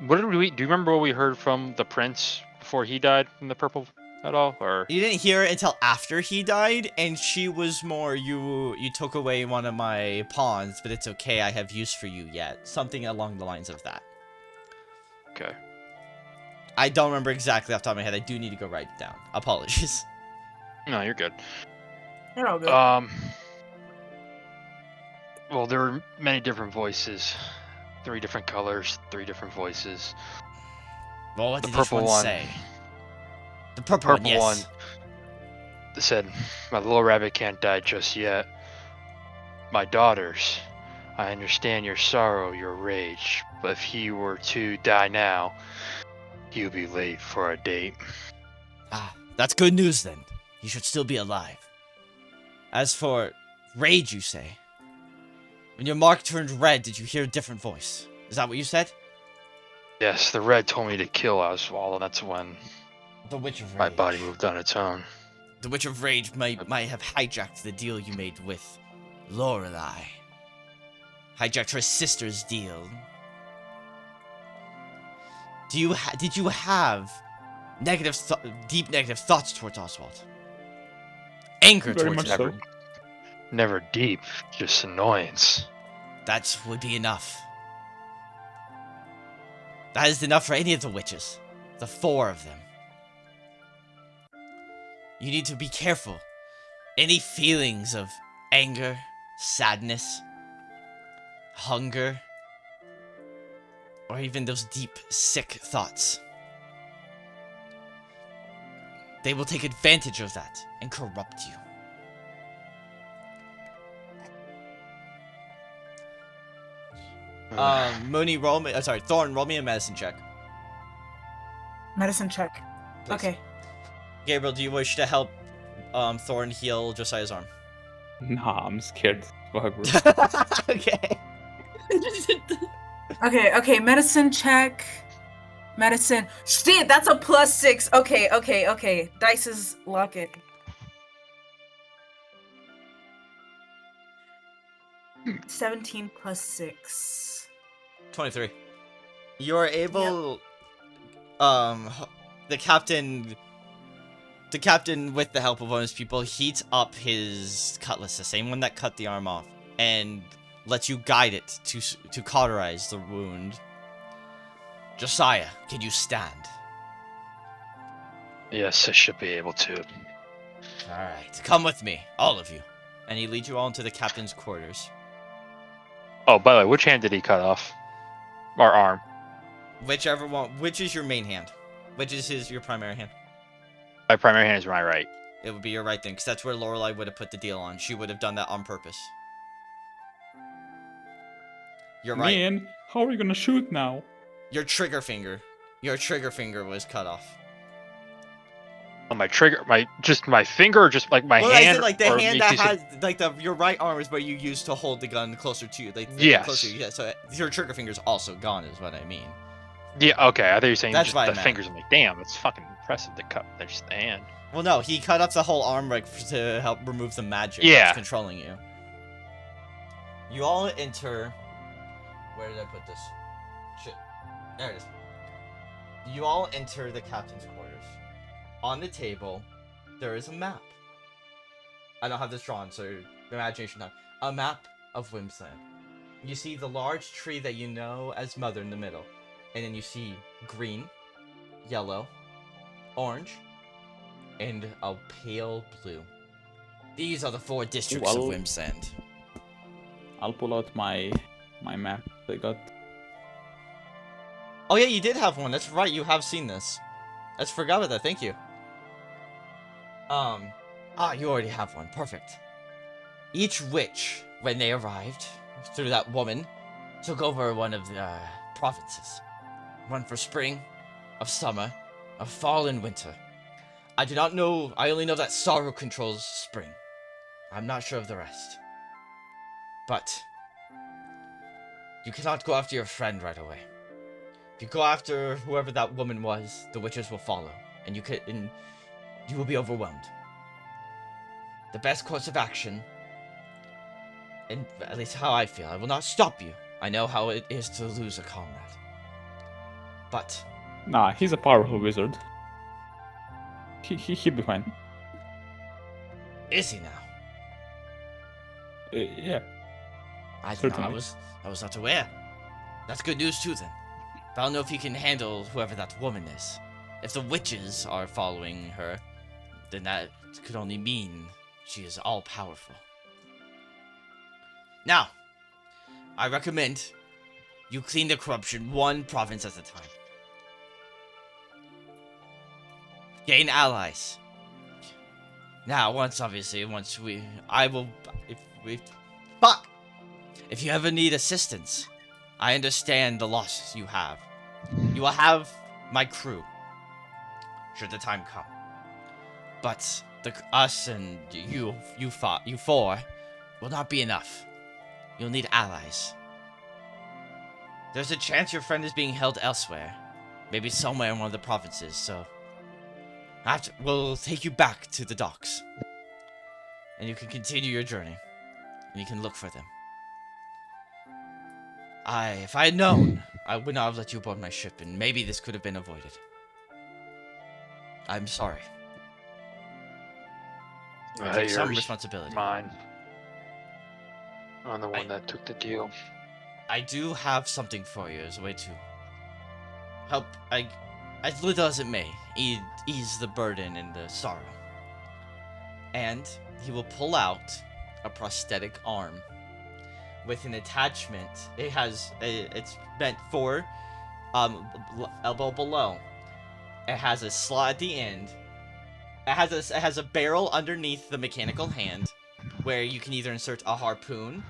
did we? Do you remember what we heard from the prince before he died from the purple at all? Or You didn't hear it until after he died, and she was more, you took away one of my pawns, but it's okay, I have use for you yet. Something along the lines of that. okay. I don't remember exactly off the top of my head. I do need to go write it down. Apologies. No, you're good. You're all good. Well, there were many different voices, 3 different colors, 3 different voices. Well, what The did each purple one one. say? The purple, Purple yes. one said, "My little rabbit can't die just yet. My daughters, I understand your sorrow, your rage, but if he were to die now, he would be late for our date." Ah, that's good news then. He should still be alive. As for rage, you say? When your mark turned red, did you hear a different voice? Is that what you said? Yes, the red told me to kill Oswald, and that's when The Witch of Rage. my body moved on its own. The Witch of Rage might have hijacked the deal you made with Lorelei hijacked her sister's deal. Did you have deep negative thoughts towards Oswald? Anger Very towards much him? so. Never deep, just annoyance. That would be enough. That is enough for any of the witches. The 4 of them. You need to be careful. Any feelings of anger, sadness, hunger, or even those deep, sick thoughts. They will take advantage of that and corrupt you. Thorn, roll me a medicine check. Medicine check. Please. Okay. Gabriel, do you wish to help Thorn heal Josiah's arm? Nah, I'm scared. Fuck, bro. Okay. Okay, medicine check. Medicine. Shit, that's a +6. Okay. Dice's lock it. Hmm. 17 + 6. 23. You're able. The captain, with the help of one of his people, heats up his cutlass, the same one that cut the arm off, and lets you guide it to cauterize the wound. Josiah, can you stand? Yes, I should be able to. Alright, come with me, all of you. And he leads you all into the captain's quarters. Oh, by the way, which hand did he cut off? Or arm? Whichever one. Which is your main hand? Which is your primary hand? My primary hand is my right. It would be your right thing, because that's where Lorelei would have put the deal on. She would have done that on purpose. You're right. Man, how are you gonna shoot now? Your trigger finger was cut off. Oh, my trigger, my finger, or just like my well, hand. I said like the or hand you that said- has like your right arm is where you use to hold the gun closer to you. Like Yes. Closer, yeah. So your trigger finger's also gone, is what I mean. Yeah. Okay. I thought you were saying That's just what I the meant. fingers. I'm like, damn, it's fucking impressive to cut just the hand. Well, no, he cut up the whole arm like to help remove the magic Yeah. that's controlling you. You all enter. Where did I put this? Shit. There it is. You all enter the captain's quarters. On the table, there is a map. I don't have this drawn, so imagination time. A map of Whimsland. You see the large tree that you know as Mother in the middle. And then you see green, yellow, orange, and a pale blue. These are the 4 districts of Whimsland. I'll pull out my map I got. Oh yeah, you did have one. That's right. You have seen this. I just forgot about that. Thank you. You already have one. Perfect. Each witch, when they arrived, through that woman, took over one of the provinces. One for spring, of summer, of fall and winter. I do not know. I only know that sorrow controls spring. I'm not sure of the rest. But you cannot go after your friend right away. If you go after whoever that woman was, the witches will follow, and you will be overwhelmed. The best course of action, and at least how I feel, I will not stop you. I know how it is to lose a comrade. But Nah, he's a powerful wizard. He'll be fine. is he now? Yeah. I Certainly. was not aware. That's good news too then. But I don't know if he can handle whoever that woman is. If the witches are following her, then that could only mean she is all-powerful. Now, I recommend you clean the corruption 1 province at a time. Gain allies. Now, if you ever need assistance, I understand the loss you have. You will have my crew, should the time come. But us and you 4 will not be enough. You'll need allies. There's a chance your friend is being held elsewhere, maybe somewhere in one of the provinces. So we'll take you back to the docks, and you can continue your journey. and you can look for them. If I had known, I would not have let you aboard my ship, and maybe this could have been avoided. I'm sorry. Take some responsibility. Mine. I'm the one that took the deal. I do have something for you as a way to help, as little as it may, ease the burden and the sorrow. And he will pull out a prosthetic arm with an attachment. It's meant for elbow below. It has a slot at the end. It has a barrel underneath the mechanical hand, where you can either insert a harpoon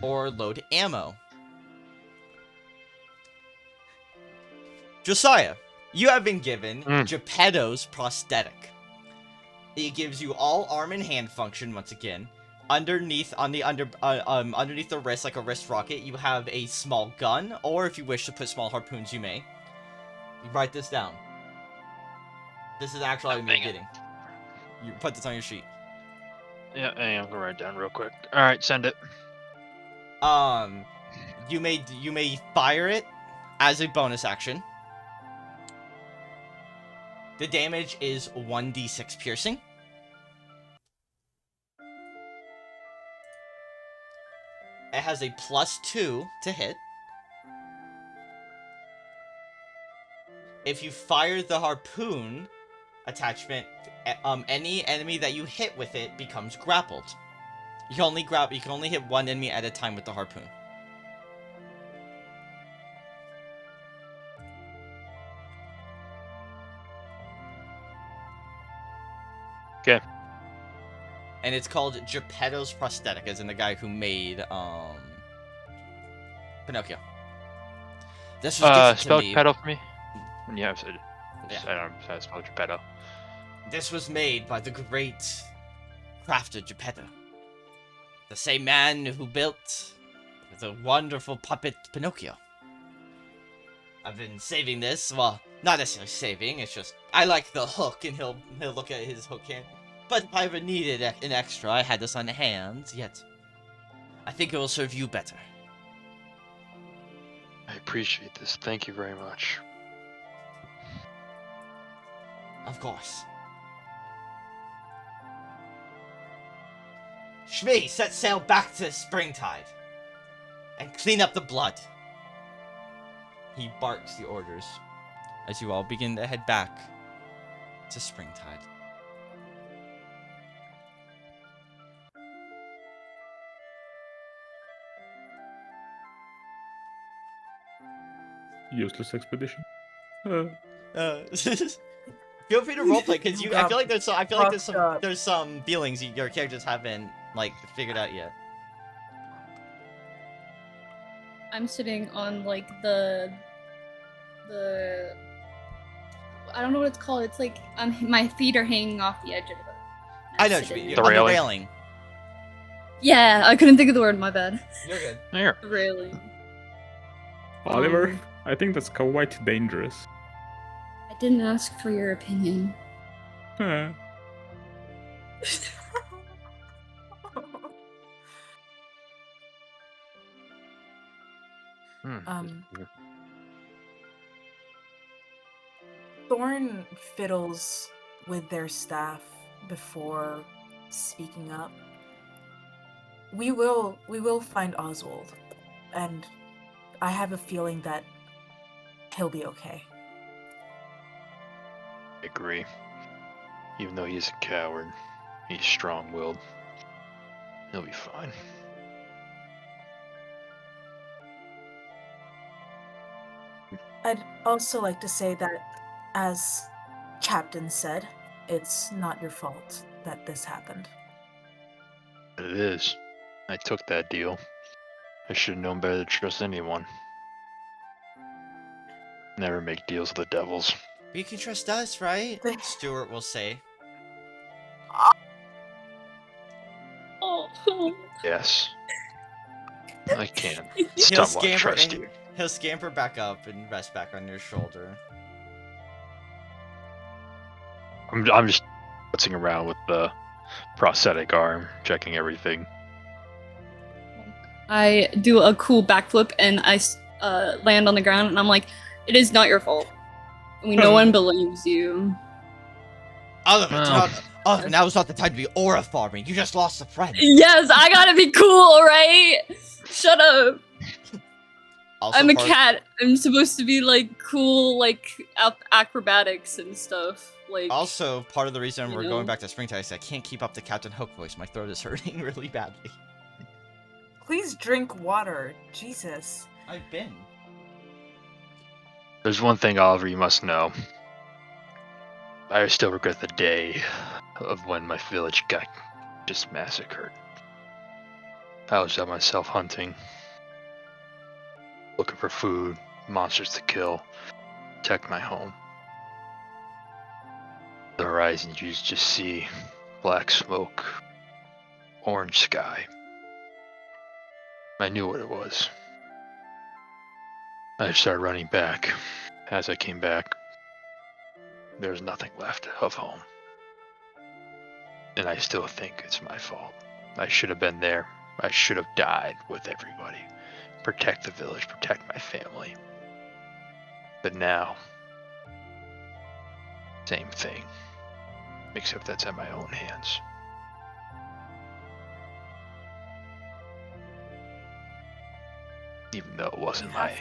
or load ammo. Josiah, you have been given Geppetto's prosthetic. It gives you all arm and hand function once again. Underneath underneath the wrist, like a wrist rocket, you have a small gun, or if you wish to put small harpoons, you may. You write this down. This is actually all you're getting. You put this on your sheet. Yeah, I'm gonna write it down real quick. All right, send it. You may fire it as a bonus action. The damage is 1d6 piercing. It has a +2 to hit. If you fire the harpoon attachment, any enemy that you hit with it becomes grappled. You can only hit one enemy at a time with the harpoon. Okay. And it's called Geppetto's prosthetic, as in the guy who made Pinocchio. This was given spell to me. Geppetto for me. Yeah, I Yeah. don't know how to spell Geppetto. This was made by the great crafter Geppetto. The same man who built the wonderful puppet Pinocchio. I've been saving this, well, not necessarily saving, it's just, I like the hook, and he'll look at his hook hand. But if I ever needed an extra, I had this on hand, yet I think it will serve you better. I appreciate this. Thank you very much. Of course. Shmi, set sail back to Springtide. And clean up the blood. He barks the orders as you all begin to head back to Springtide. Useless expedition. Feel free to roleplay, because I feel like there's some feelings your characters haven't figured out yet. I'm sitting on the I don't know what it's called. It's like my feet are hanging off the edge of it. I know what you mean. The On the railing. railing. Yeah, I couldn't think of the word. My bad. You're good. Here. The railing. Oliver, I think that's quite dangerous. I didn't ask for your opinion. Huh. Thorn fiddles with their staff before speaking up. We will find Oswald, and I have a feeling that he'll be okay. I agree. Even though he's a coward, he's strong-willed. He'll be fine. I'd also like to say that, as Captain said, it's not your fault that this happened. But it is. I took that deal. I should have known better to trust anyone. Never make deals with the devils. You can trust us, right? Stuart will say. Oh. Yes. I can. Somewhat trust you. He'll scamper back up and rest back on your shoulder. I'm just putzing around with the prosthetic arm, checking everything. I do a cool backflip and I land on the ground and I'm like, it is not your fault. No one believes you. Oliver, Oliver, now is not the time to be aura farming. You just lost a friend. Yes, I gotta be cool, right? Shut up. Also I'm a cat. I'm supposed to be like cool, like acrobatics and stuff. Like. Also, part of the reason we're going back to Springtime is I can't keep up the Captain Hook voice. My throat is hurting really badly. Please drink water. Jesus. I've been. There's one thing, Oliver, you must know. I still regret the day of when my village got just massacred. I was out myself hunting, looking for food, monsters to kill, protect my home. The horizon, you just see black smoke, orange sky. I knew what it was. I started running back. As I came back, there was nothing left of home. And I still think it's my fault. I should have been there. I should have died with everybody. Protect the village, protect my family. But now, same thing. Except that's in my own hands. Even though it wasn't my...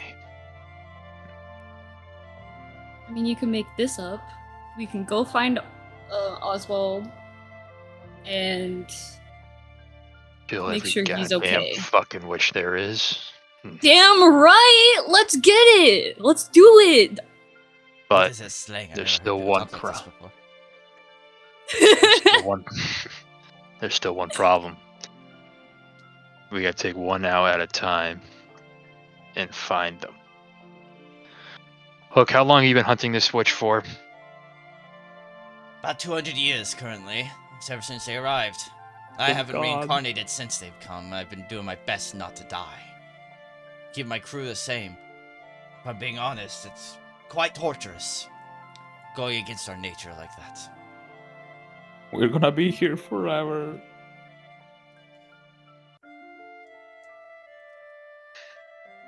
I mean, you can make this up. We can go find Oswald and Kill make every sure he's goddamn okay. fucking witch there is. Damn right! Let's get it! Let's do it! But there's still one problem. There's still one problem. We gotta take one hour at a time and find them. Hook, how long have you been hunting this witch for? About 200 years currently. It's ever since they arrived. I haven't reincarnated since they've come. I've been doing my best not to die. Keep my crew the same. If I'm being honest, it's quite torturous. Going against our nature like that. We're gonna be here forever.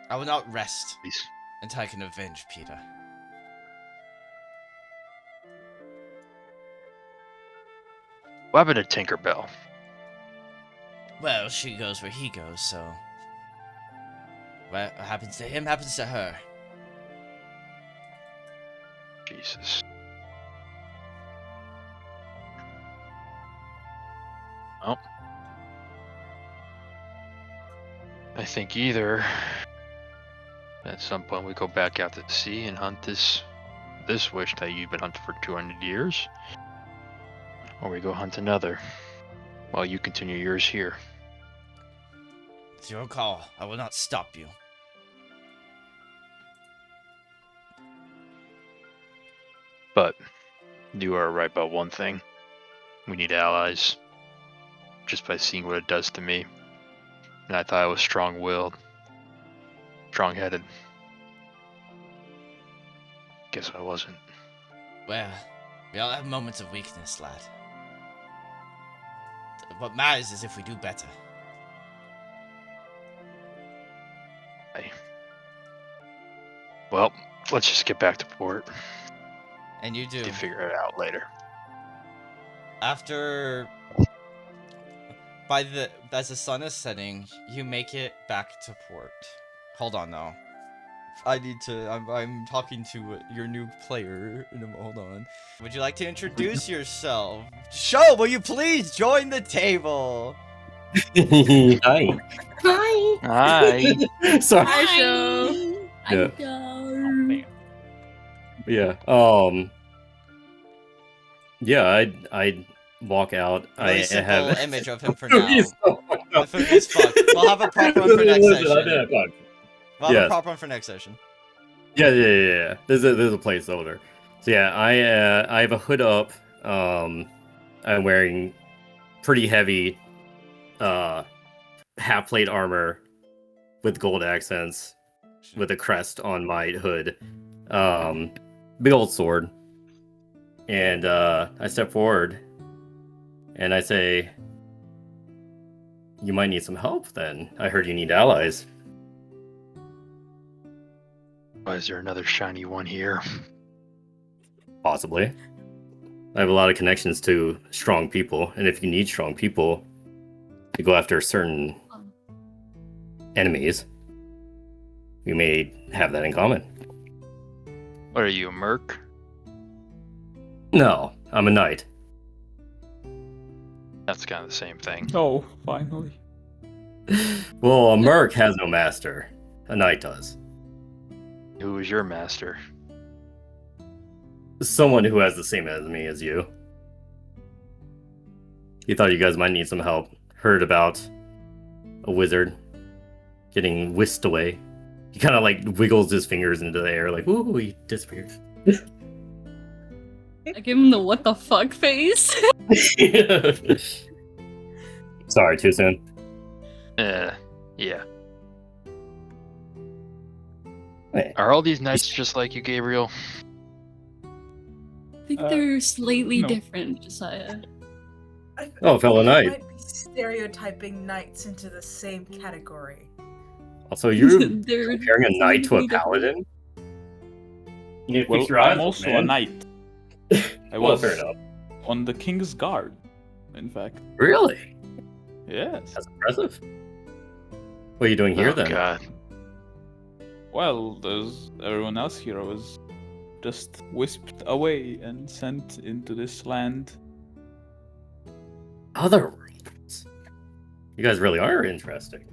I will not rest Please. until I can avenge Peter. What happened to Tinkerbell? Well, she goes where he goes, so... What happens to him happens to her. Jesus. Well, I think either at some point we go back out to sea and hunt this witch that you've been hunting for 200 years, or we go hunt another while you continue yours here. It's your call. I will not stop you. But you are right about one thing. We need allies. Just by seeing what it does to me. And I thought I was strong-willed. Strong-headed. Guess I wasn't. Well, we all have moments of weakness, lad. What matters is if we do better. Well, let's just get back to port. And you do. You figure it out later. After... As the sun is setting, you make it back to port. Hold on, though. I'm talking to your new player. Hold on. Would you like to introduce yourself? Show, will you please join the table? Hi. Hi. Hi. Sorry. Hi, show. Yeah. Hi, Yeah. Yeah. I'd walk out. Really I simple have image of him for now. He's so fucked up. As fuck. We'll have a proper one for next Listen, session. We'll have Yes. a proper one for next session. Yeah. There's a placeholder. So yeah, I have a hood up. I'm wearing pretty heavy half plate armor with gold accents with a crest on my hood. Big old sword. And I step forward and I say, you might need some help then. I heard you need allies. Why is there another shiny one here? Possibly. I have a lot of connections to strong people, and if you need strong people to go after certain enemies, we may have that in common. What are you, a merc? No, I'm a knight. That's kind of the same thing. Oh, finally. Well, a merc has no master. A knight does. Who is your master? Someone who has the same as me as you. He thought you guys might need some help. Heard about a wizard getting whisked away. He kind of like wiggles his fingers into the air, like, ooh, he disappears. I give him the what the fuck face. Sorry, too soon. Yeah. Hey. Are all these knights just like you, Gabriel? I think they're slightly no. different, Josiah. Oh, fellow knight. Might be stereotyping knights into the same category. Also, you're They're comparing a knight to a slightly different. paladin? You need to Well, fix your eyes, I'm also man. a knight. I Well, was fair enough. on the King's Guard, in fact. Really? Yes. That's impressive. What are you doing here Oh, then? God. Well, there's everyone else here was just whisked away and sent into this land. Other worlds. You guys really are interesting.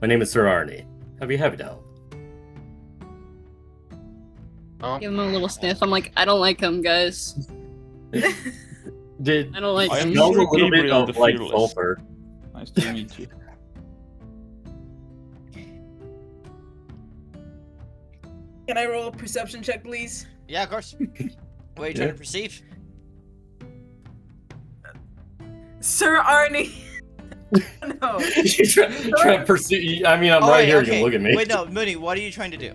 My name is Sir Arnie. I'd be happy to help. Oh, Give him a little sniff. I'm like, I don't like him, guys. Did I don't like I am him. smells a little bit Gabriel of the like Fearless. sulfur. Nice to meet you. Can I roll a perception check, please? Yeah, of course. What are you trying to perceive? Sir Arnie. No. You try to pursue. I mean, I'm Oh, right wait, here. okay. You can look at me. Wait, no, Mooney, what are you trying to do?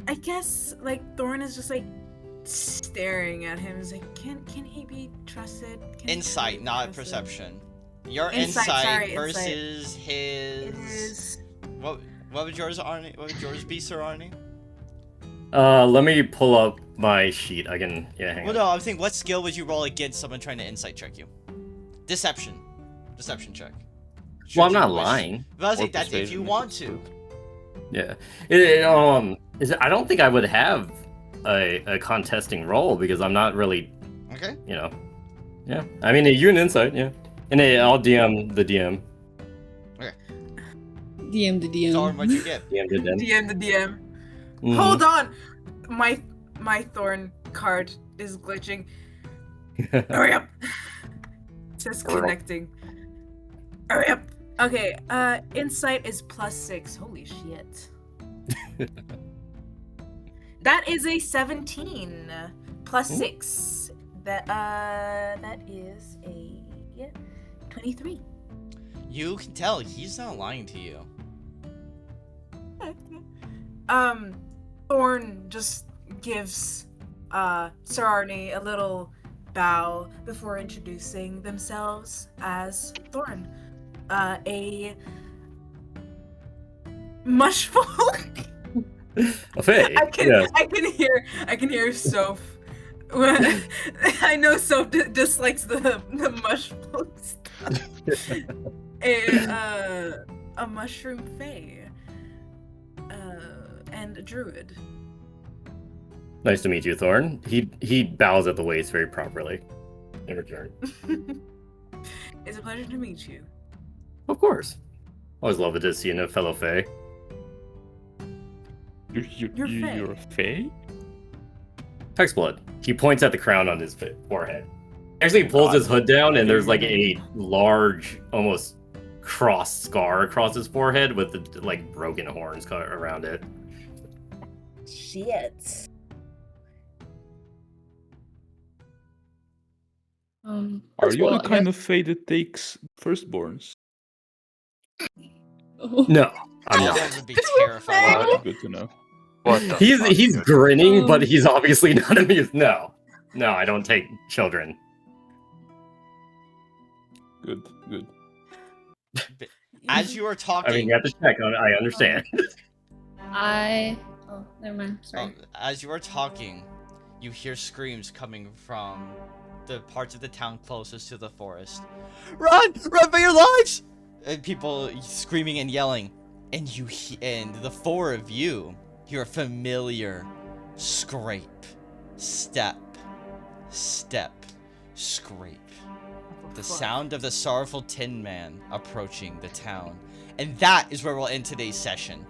I guess like Thorn is just like staring at him. He's like, can he be trusted? Can he Insight, be not trusted? perception. Your Insight, insight sorry, versus It his. is. What would yours, Arnie? What would yours be, Sir Arnie? Let me pull up my sheet. I can. Yeah, hang Well, on. no, I'm thinking, what skill would you roll against someone trying to insight check you? Deception check. Should Well, I'm you not wish. lying. But I was Or like, that's if persuasion you if want it's to. good. Yeah. I don't think I would have a contesting role because I'm not really, Okay. Yeah. I mean, you're an insight, yeah. And I'll DM the DM. DM to DM. Thorn, what'd you get? DM the DM. DM the DM. Mhm. Hold on. My Thorn card is glitching. Hurry up. It says connecting. Hurry up. Okay, insight is +6. Holy shit. That is a 17 +6. That is a 23. You can tell he's not lying to you. Thorn just gives Sir Arnie a little bow before introducing themselves as Thorn. A mushfolk. A fae. I can Yes. I can hear Soph. I know Soph dislikes the mushfolk stuff. A mushroom fae. And a druid. Nice to meet you, Thorn. He bows at the waist very properly in return. It's a pleasure to meet you. Of course. Always love it to see a fellow fae. You're a fae? Hexblood. He points at the crown on his forehead. Actually, he pulls his hood down, and there's like a large, almost cross scar across his forehead with the like broken horns cut around it. Shit. Are you the kind of fae that takes firstborns? Oh. No, I'm Oh, not. that would be terrifying. Oh, that's good to know. what the He's fuck, dude? grinning, but he's obviously not amused. No, I don't take children. Good. As you are talking, I mean, you have to check on it. I understand. Oh, never mind. Sorry. as you are talking, you hear screams coming from the parts of the town closest to the forest. Run! Run for your lives! And people screaming and yelling. And and the four of you hear a familiar scrape. Step. Scrape. The sound of the sorrowful Tin Man approaching the town. And that is where we'll end today's session.